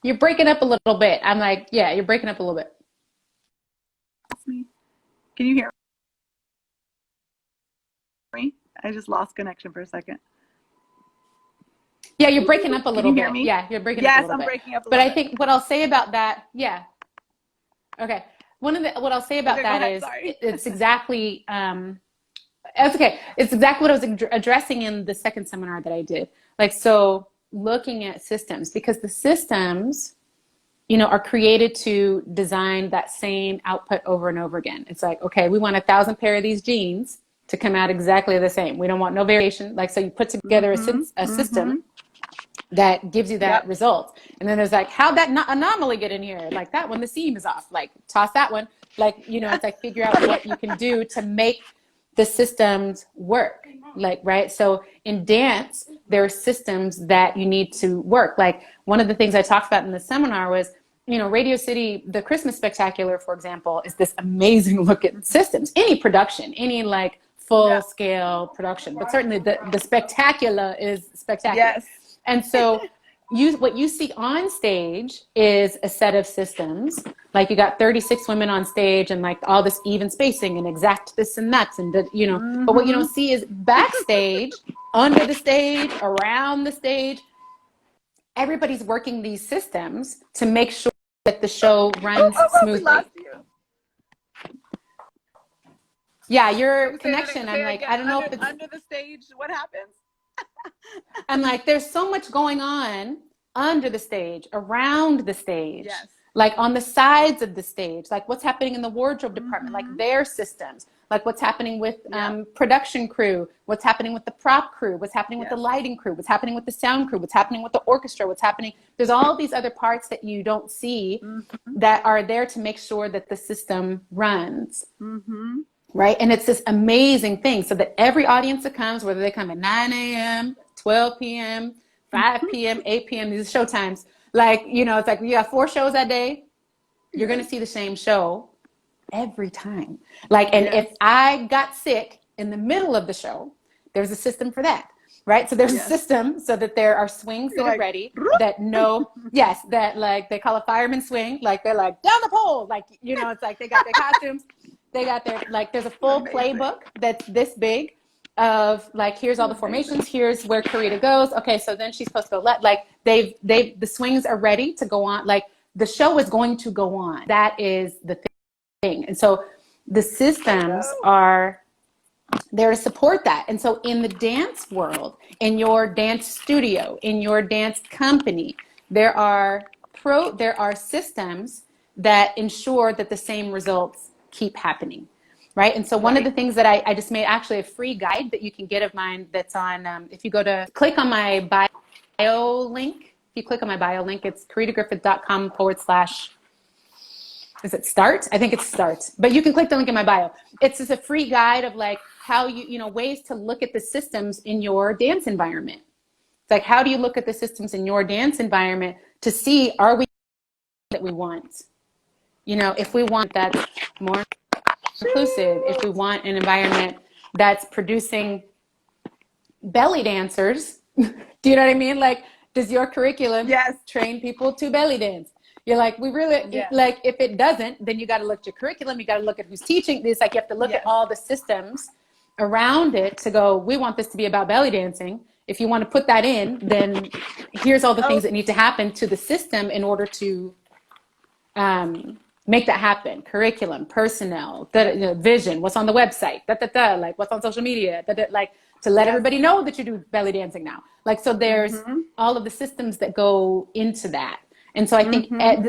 You're breaking up a little bit. I'm like, yeah, you're breaking up a little bit. Can you hear me? I just lost connection for a second. Yeah, you're breaking up a little bit. Can you hear me? Yeah, you're breaking up a little bit. Yes, I'm breaking up a little bit. bit. But I think what I'll say about that, okay. what I'll say about Okay, that ahead, is sorry. it's exactly, that's okay. It's exactly what I was addressing in the second seminar that I did. Like, so looking at systems, because the systems, are created to design that same output over and over again. It's like, okay, we want 1,000 pair of these jeans to come out exactly the same. We don't want no variation. Like, so you put together a system that gives you that result. And then there's like, how'd that anomaly get in here? Like that one, the seam is off. Like, toss that one. Like, it's like figure out what you can do to make the systems work. Like, right. So in dance, there are systems that you need to work. Like, one of the things I talked about in the seminar was, Radio City, the Christmas Spectacular, for example, is this amazing look at systems. Any production, any like full scale production, but certainly the spectacular is spectacular. Yes. And so what you see on stage is a set of systems. Like, you got 36 women on stage and like all this even spacing and exact this and that. And, but what you don't see is backstage, under the stage, around the stage, everybody's working these systems to make sure that the show runs smoothly. We lost you. Yeah, your connection. I'm like, I don't know if it's under the stage. What happens? I'm like, there's so much going on under the stage, around the stage, like on the sides of the stage, like what's happening in the wardrobe department, like their systems, like what's happening with production crew, what's happening with the prop crew, what's happening with the lighting crew, what's happening with the sound crew, what's happening with the orchestra, what's happening. There's all these other parts that you don't see that are there to make sure that the system runs. Right. And it's this amazing thing, so that every audience that comes, whether they come at 9 a.m., 12 p.m., 5 p.m., 8 p.m., these are show times. Like, it's like you have 4 shows that day. You're going to see the same show every time. Like, and if I got sick in the middle of the show, there's a system for that. Right. So there's a system so that there are swings that are ready that that like they call a fireman swing. Like, they're like down the pole. Like, it's like they got their costumes. They got their, like, there's a full playbook that's this big of like, here's all the formations. Here's where Karida goes. Okay. So then she's supposed to go the swings are ready to go on. Like, the show is going to go on. That is the thing. And so the systems are there to support that. And so in the dance world, in your dance studio, in your dance company, there are systems that ensure that the same results keep happening, right? And so one of the things that I just made actually a free guide that you can get of mine that's on, if you click on my bio link, it's karidagriffith.com / is it start? I think it's start, but you can click the link in my bio. It's just a free guide of like how ways to look at the systems in your dance environment. It's like, how do you look at the systems in your dance environment to see, are we that we want? If we want that's more inclusive, if we want an environment that's producing belly dancers, do you know what I mean? Like, does your curriculum train people to belly dance? You're like, we really, like, if it doesn't, then you got to look at your curriculum. You got to look at who's teaching this. Like, you have to look at all the systems around it to go, we want this to be about belly dancing. If you want to put that in, then here's all the things that need to happen to the system in order to make that happen. Curriculum, personnel, vision, what's on the website, like what's on social media, like to let everybody know that you do belly dancing now. Like, so there's all of the systems that go into that. And so I think,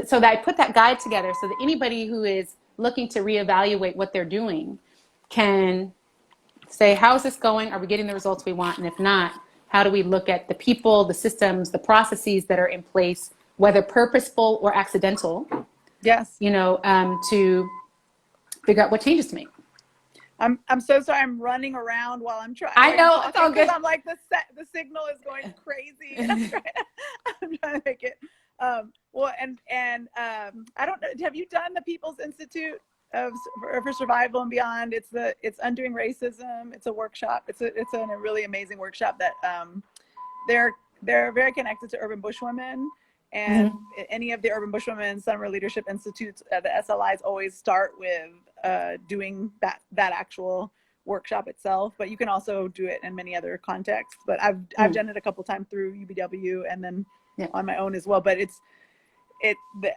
so that I put that guide together so that anybody who is looking to reevaluate what they're doing can say, how is this going? Are we getting the results we want? And if not, how do we look at the people, the systems, the processes that are in place, whether purposeful or accidental, to figure out what changes to make. I'm so sorry. I'm running around while I'm trying. I know, it's all good. I'm like, the signal is going crazy. And I'm trying to make it. I don't know. Have you done the People's Institute for Survival and Beyond? It's Undoing Racism. It's a workshop. It's a really amazing workshop that they're very connected to Urban Bushwomen. And any of the Urban Bushwomen Summer Leadership Institutes, the SLIs always start with doing that actual workshop itself. But you can also do it in many other contexts. But I've done it a couple times through UBW and then on my own as well. But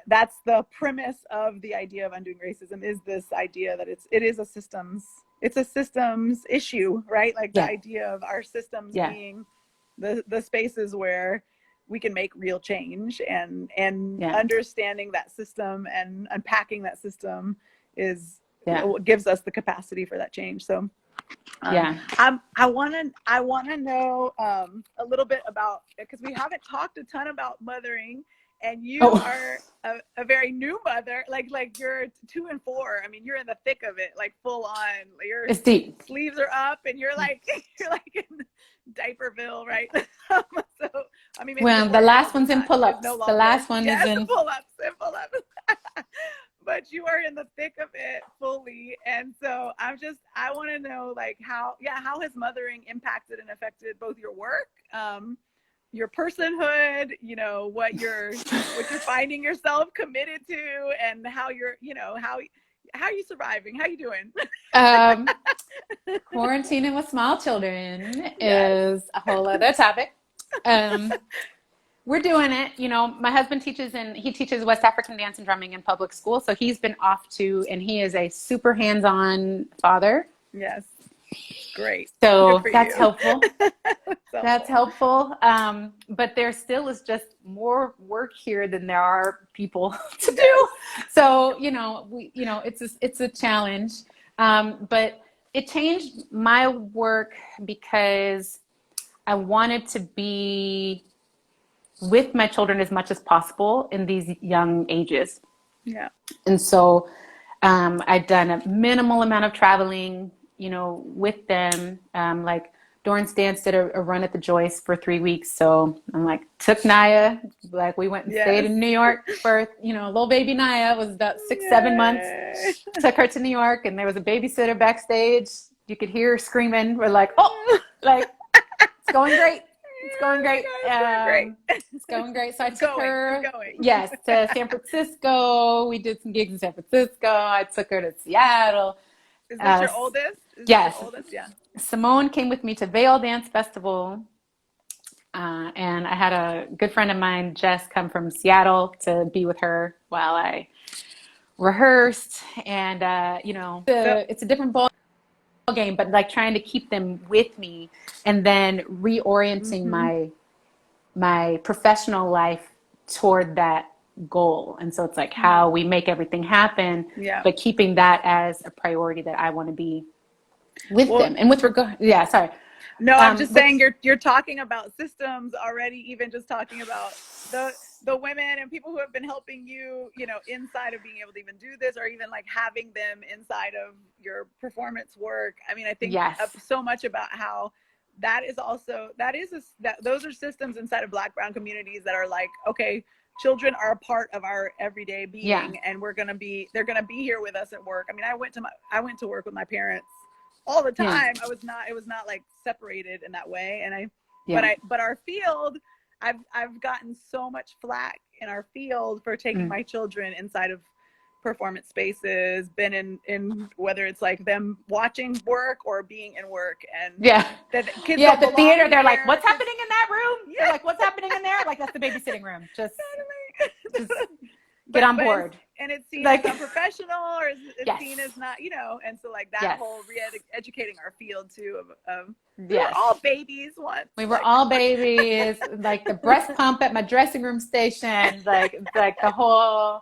that's the premise of the idea of undoing racism, is this idea that it's a systems issue, right? Like the idea of our systems being the spaces where we can make real change, and understanding that system and unpacking that system gives us the capacity for that change. So I want to know a little bit about, because we haven't talked a ton about mothering, and you are a very new mother. Like you're 2 and 4. I mean, you're in the thick of it, like full on. It's deep. Sleeves are up, and you're like in Diaperville, right? So I mean, well, the last one's in pull-ups. The last one is in pull-ups. But you are in the thick of it fully. And so I want to know, like, how has mothering impacted and affected both your work, your personhood, what you're finding yourself committed to, and how you're, how are you surviving? How you doing? Quarantining with small children is a whole other topic. We're doing it. My husband teaches West African dance and drumming in public school. So he's been off too, and he is a super hands-on father. Yes. Great. So that's helpful. That's helpful. But there still is just more work here than there are people to do. So, it's a challenge. But it changed my work because I wanted to be with my children as much as possible in these young ages. Yeah. And so I'd done a minimal amount of traveling, with them. Like Dorrance Dance did a run at the Joyce for 3 weeks. So I'm took Naya, we went and stayed in New York for, little baby Naya was about 6-7 months. Took her to New York, and there was a babysitter backstage. You could hear her screaming. We're like, it's going great. It's going great. It's going great. So I took her, to San Francisco. We did some gigs in San Francisco. I took her to Seattle. Is this your oldest? Yes. Your oldest? Yeah. Simone came with me to Vail Dance Festival. And I had a good friend of mine, Jess, come from Seattle to be with her while I rehearsed. And, it's a different ball game, but trying to keep them with me, and then reorienting my professional life toward that goal. And so it's how we make everything happen, but keeping that as a priority, that I want to be with them. And with regard, sorry. No, I'm just saying you're talking about systems already, even just talking about the women and people who have been helping you, inside of being able to even do this, or even having them inside of your performance work. I mean, I think so much about how those are systems inside of Black, brown communities that are okay, children are a part of our everyday being, and they're going to be here with us at work. I mean, I went to work with my parents all the time. It was not separated in that way. And but our field, I've gotten so much flack in our field for taking my children inside of performance spaces, been in whether it's them watching work or being in work, and that kids at the theater, they're what's happening in that room? They're what's happening in there? That's the babysitting room. Just get on board. And it's seen as unprofessional, or it's seen as not, and so that whole educating our field too of we were all babies once. We were all babies, the breast pump at my dressing room station, the whole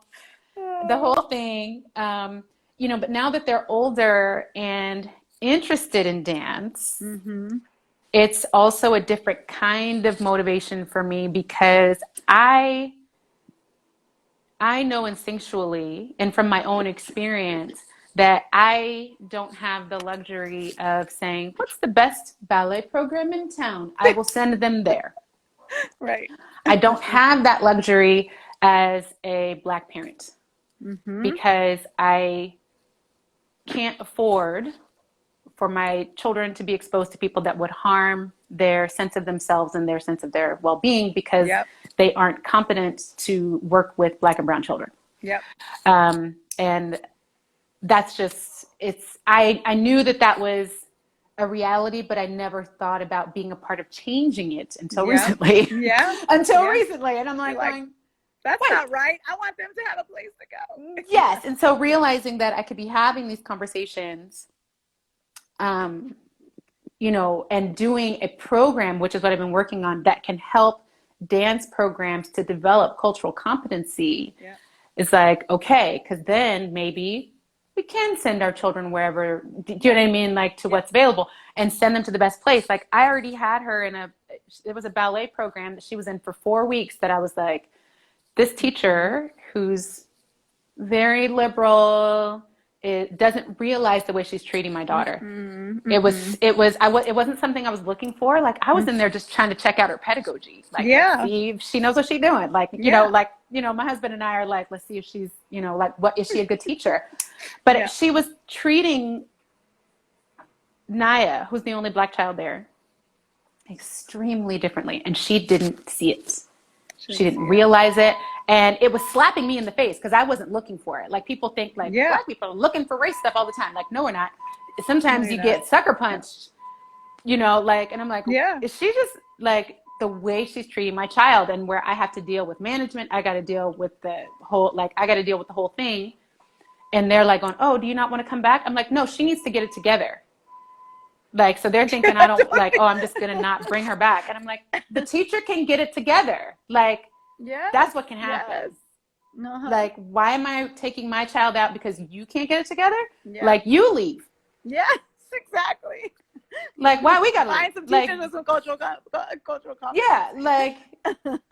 thing. But now that they're older and interested in dance, it's also a different kind of motivation for me, because I know instinctually and from my own experience that I don't have the luxury of saying, what's the best ballet program in town? I will send them there. Right. I don't have that luxury as a Black parent, because I can't afford for my children to be exposed to people that would harm their sense of themselves and their sense of their well-being, because they aren't competent to work with Black and brown children. And that's just, I knew that was a reality, but I never thought about being a part of changing it until recently. Recently. And I'm going, That's Right. not right. I want them to have a place to go. Yes. And so realizing that I could be having these conversations, you know, and doing a program, which is what I've been working on, that can help dance programs to develop cultural competency. Yeah. It's like, okay, because then maybe we can send our children wherever, do you know what I mean? Like to what's available and send them to the best place. Like I already had her it was a ballet program that she was in for 4 weeks that I was like, this teacher who's very liberal, it doesn't realize the way she's treating my daughter. It wasn't something I was looking for. Like I was in there just trying to check out her pedagogy. Like, let's see if she knows what she's doing. Like, you know, my husband and I are like, let's see if she's, you know, like, what, is she a good teacher? But she was treating Naya, who's the only Black child there, extremely differently. And she didn't see it. She didn't realize it. And it was slapping me in the face because I wasn't looking for it. Like people think like Black people are looking for race stuff all the time. Like, no, we're not. Sometimes you get sucker punched, you know, like, and I'm like, is she just like the way she's treating my child, and where I have to deal with management, I got to deal with the whole, like, I got to deal with the whole thing. And they're like going, oh, do you not want to come back? I'm like, no, she needs to get it together. Like, so they're thinking I don't like, oh, I'm just going to not bring her back. And I'm like, the teacher can get it together. Like, that's what can happen. Like, why am I taking my child out because you can't get it together? Like, you leave. Yes, exactly. Like, why we gotta find some teachers with some cultural competence. Yeah, like,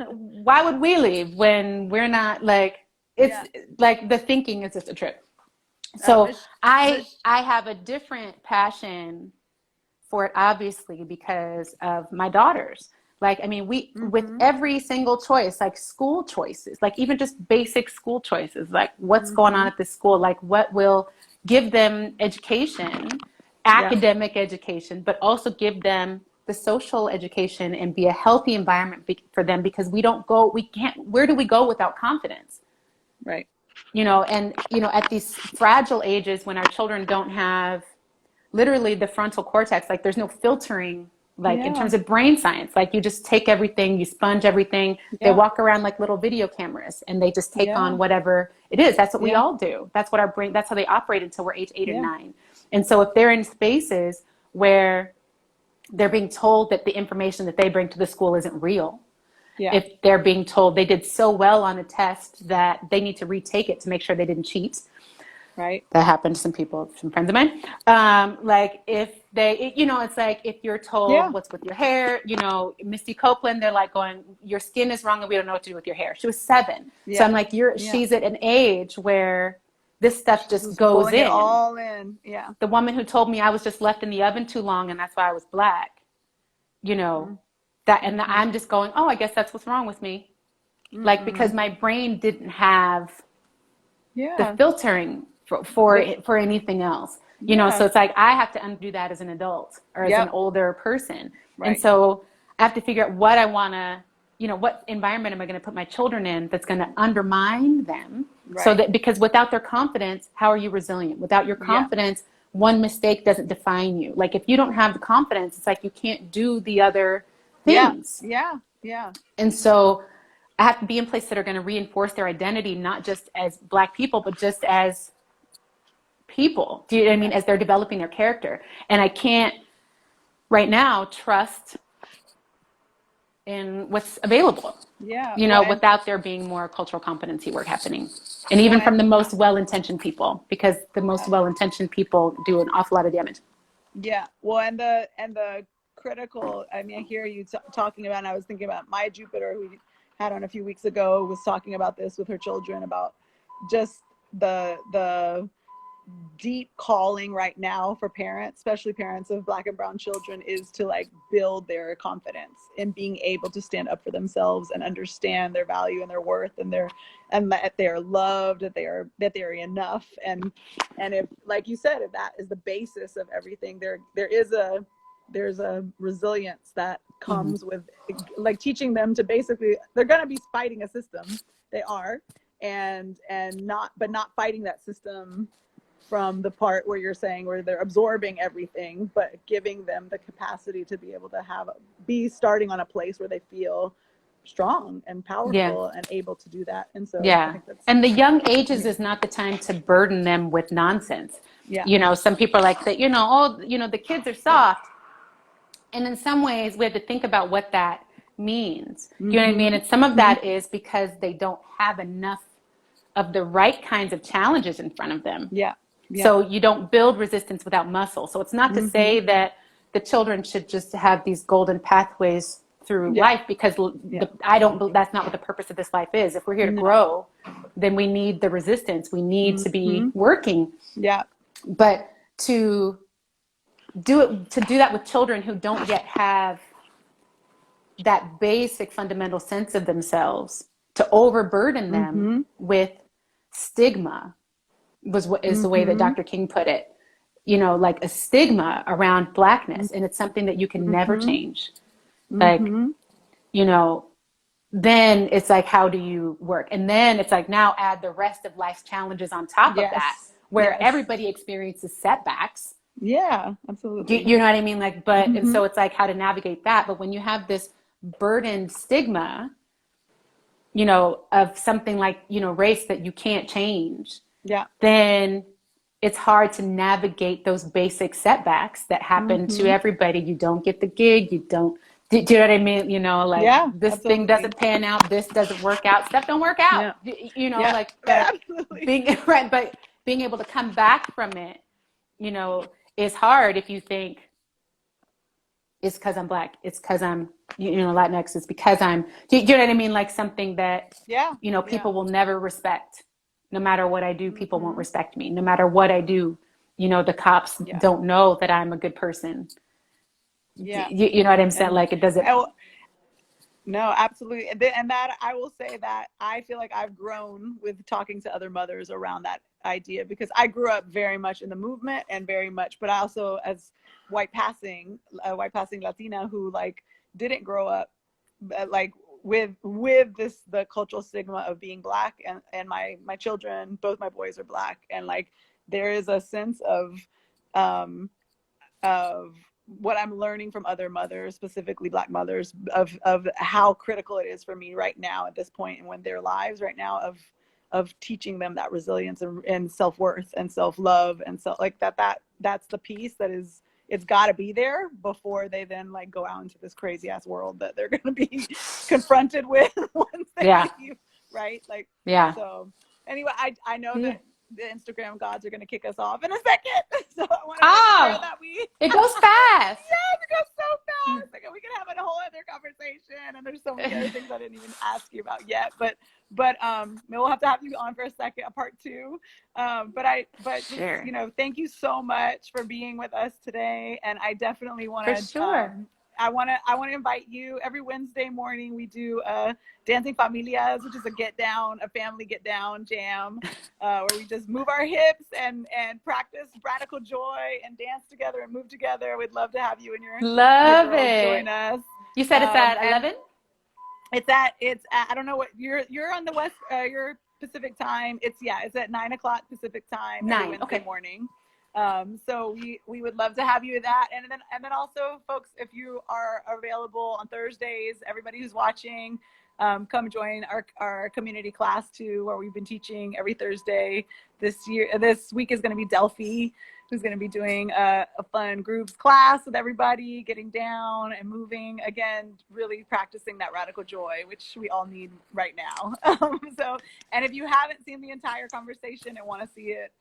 why would we leave when we're not, like, it's like the thinking is just a trip. So I have a different passion for it, obviously, because of my daughters. Like, I mean, with every single choice, like school choices, like even just basic school choices, like what's going on at this school, like what will give them education, academic education, but also give them the social education and be a healthy environment for them, because we can't, where do we go without confidence? Right. You know, and, you know, at these fragile ages when our children don't have literally the frontal cortex, like there's no filtering, like in terms of brain science, like you just take everything, you sponge everything. They walk around like little video cameras and they just take on whatever it is. That's what we all do. That's what our brain, that's how they operate until we're age 8 or 9. And so if they're in spaces where they're being told that the information that they bring to the school isn't real, if they're being told they did so well on a test that they need to retake it to make sure they didn't cheat. Right. That happened to some people, some friends of mine. Like if they, you know, it's like if you're told what's with your hair, you know, Misty Copeland, they're like going, your skin is wrong and we don't know what to do with your hair. She was 7. So I'm like, she's at an age where this stuff just goes in. It all in. The woman who told me I was just left in the oven too long and that's why I was Black, you know, I'm just going, oh, I guess that's what's wrong with me. Like, because my brain didn't have the filtering for anything else, you know. So it's like I have to undo that as an adult or as an older person, and so I have to figure out what I want to, you know, what environment am I going to put my children in that's going to undermine them, so that, because without their confidence, how are you resilient? Without your confidence, one mistake doesn't define you. Like if you don't have the confidence, it's like you can't do the other things. And so I have to be in places that are going to reinforce their identity, not just as Black people, but just as people. Do you know what I mean? As they're developing their character. And I can't right now trust in what's available. You know, without there being more cultural competency work happening. And even from the most well-intentioned people, because the most well-intentioned people do an awful lot of damage. Well, and the critical, I mean, I hear you talking about, and I was thinking about my Jupiter, who had on a few weeks ago, was talking about this with her children, about just the deep calling right now for parents, especially parents of Black and brown children, is to like build their confidence in being able to stand up for themselves and understand their value and their worth, and that they are loved, that they are enough. And if, like you said, if that is the basis of everything, there's a resilience that comes with like teaching them to basically, they're going to be fighting a system, they are, and not fighting that system from the part where you're saying where they're absorbing everything, but giving them the capacity to be able to be starting on a place where they feel strong and powerful and able to do that. And so I think that's, and the young ages is not the time to burden them with nonsense. Some people are like that, the kids are soft. And in some ways, we have to think about what that means. You know what I mean? And some of that is because they don't have enough of the right kinds of challenges in front of them. So you don't build resistance without muscle. So it's not to say that the children should just have these golden pathways through life, because that's not what the purpose of this life is. If we're here to grow, then we need the resistance. We need to be working. But to do that with children who don't yet have that basic fundamental sense of themselves, to overburden them with stigma is the way that Dr. King put it, like a stigma around Blackness. And it's something that you can never change. Like, then it's like, how do you work? And then it's like, now add the rest of life's challenges on top of that, where everybody experiences setbacks. Yeah, absolutely. You know what I mean? Like, but, and so it's like how to navigate that. But when you have this burdened stigma, of something like, race that you can't change, then it's hard to navigate those basic setbacks that happen to everybody. You don't get the gig. Do you know what I mean? This thing doesn't pan out. This doesn't work out. Stuff don't work out. But being able to come back from it, is hard if you think it's because I'm Black. It's because I'm, Latinx. It's because I'm, do you know what I mean? Like something that, people will never respect. No matter what I do, people won't respect me. No matter what I do, the cops don't know that I'm a good person. You know what I'm saying? Like it doesn't. No, absolutely. And that I will say that I feel like I've grown with talking to other mothers around that idea, because I grew up very much in the movement and very much, but I also as white passing Latina who like didn't grow up like with the cultural stigma of being Black, and my children, both my boys are Black, and like there is a sense of what I'm learning from other mothers, specifically Black mothers, of how critical it is for me right now at this point and when their lives right now of teaching them that resilience and self-worth and self-love, and so like that's the piece that is, it's got to be there before they then like go out into this crazy ass world that they're going to be confronted with once they leave, right? Like, so anyway, I know that the Instagram gods are going to kick us off in a second, so I want to make sure that it goes fast. Yes, it goes so fast. Like we can have a whole other conversation, and there's so many other things I didn't even ask you about yet. But we'll have to have you on for a second, a part 2. Just, thank you so much for being with us today, and I definitely want to. I want to invite you. Every Wednesday morning we do Dancing Familias, which is a family get down jam, where we just move our hips and practice radical joy and dance together and move together. We'd love to have you and your girls join us. You said it's at 11? It's at I don't know what you're on the West, your Pacific time. It's at 9:00 Pacific time every Wednesday morning. So we would love to have you at that. And then also, folks, if you are available on Thursdays, everybody who's watching, come join our community class too, where we've been teaching every Thursday this week is going to be Delphi, who's going to be doing a fun groups class with everybody, getting down and moving again, really practicing that radical joy, which we all need right now. And if you haven't seen the entire conversation and want to see it,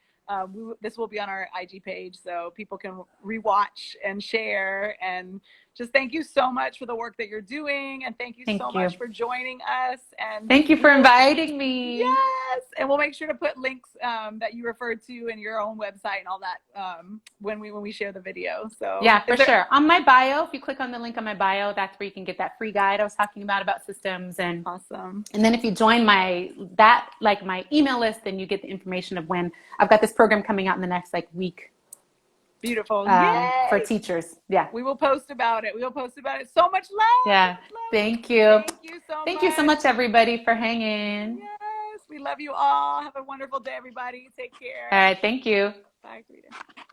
this will be on our IG page, so people can rewatch and share. And just thank you so much for the work that you're doing, and thank you so much for joining us. And thank you for inviting me. Yes, and we'll make sure to put links that you referred to in your own website and all that when we share the video. So for sure. On my bio, if you click on the link on my bio, that's where you can get that free guide I was talking about systems. And awesome. And then if you join my email list, then you get the information of when I've got this program coming out in the next week. Beautiful. For teachers. Yeah. We will post about it. So much love. Yeah. Thank you. Thank you so much. Thank you so much, everybody, for hanging. Yes. We love you all. Have a wonderful day, everybody. Take care. All right. Thank you. Bye, Karida.